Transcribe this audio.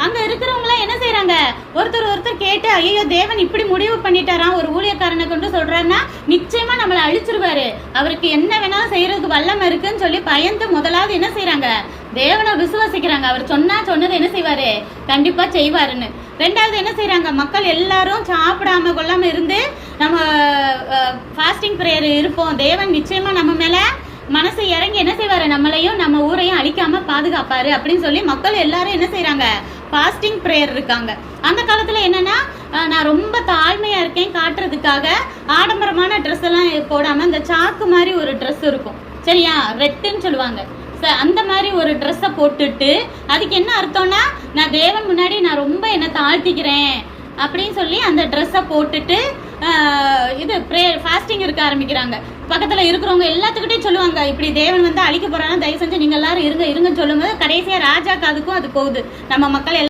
அங்க இருக்கிறவங்களாம் என்ன செய்யறாங்க, ஒருத்தர் கேட்டு ஐயோ தேவன் இப்படி முடிவு பண்ணிட்டாராம், ஒரு ஊழியக்காரனை கொண்டு சொல்றாருன்னா நிச்சயமா நம்மளை அழிச்சிருவாரு, அவருக்கு என்ன வேணாலும் செய்யறதுக்கு வல்லமை இருக்குன்னு சொல்லி பயந்து முதலாவது என்ன செய்யறாங்க, தேவனை விசுவாசிக்கிறாங்க. அவர் சொன்னதை என்ன செய்வாரு, கண்டிப்பா செய்வாருன்னு. ரெண்டாவது என்ன செய்யறாங்க, மக்கள் எல்லாரும் சாப்பிடாம கொள்ளாம இருந்து நம்ம ஃபாஸ்டிங் ப்ரேயர் இருப்போம், தேவன் நிச்சயமா நம்ம மேல மனசு இறங்கி என்ன செய்வாரு, நம்மளையும் நம்ம ஊரையும் அழிக்காம பாதுகாப்பாரு அப்படின்னு சொல்லி மக்கள் எல்லாரும் என்ன செய்யறாங்க, ஃபாஸ்டிங் ப்ரேயர் இருக்காங்க. அந்த காலத்துல என்னன்னா, நான் ரொம்ப தாழ்மையா இருக்கேன் காட்டுறதுக்காக ஆடம்பரமான ட்ரெஸ் எல்லாம் போடாம இந்த சாக்கு மாதிரி ஒரு ட்ரெஸ் இருக்கும் சரியா, ரெட்டுன்னு சொல்லுவாங்க, அந்த மாதிரி ஒரு ட்ரெஸ்ஸை போட்டுட்டு அதுக்கு என்ன அர்த்தம்னா, நான் தேவன் முன்னாடி நான் ரொம்ப என்னை தாழ்த்திக்கிறேன் அப்படின்னு சொல்லி அந்த ட்ரெஸ்ஸை போட்டுட்டு இது ப்ரேயர் ஃபாஸ்டிங் இருக்க ஆரம்பிக்கிறாங்க. பக்கத்தில் இருக்கிறவங்க எல்லாத்துக்கிட்டையும் சொல்லுவாங்க, இப்படி தேவன் வந்து அழிக்க போறாங்கன்னா தயவு செஞ்சு நீங்கள் எல்லாரும் இருங்கன்னு சொல்லும்போது கடைசியாக ராஜா காதுக்கும் அது போகுது. நம்ம மக்கள்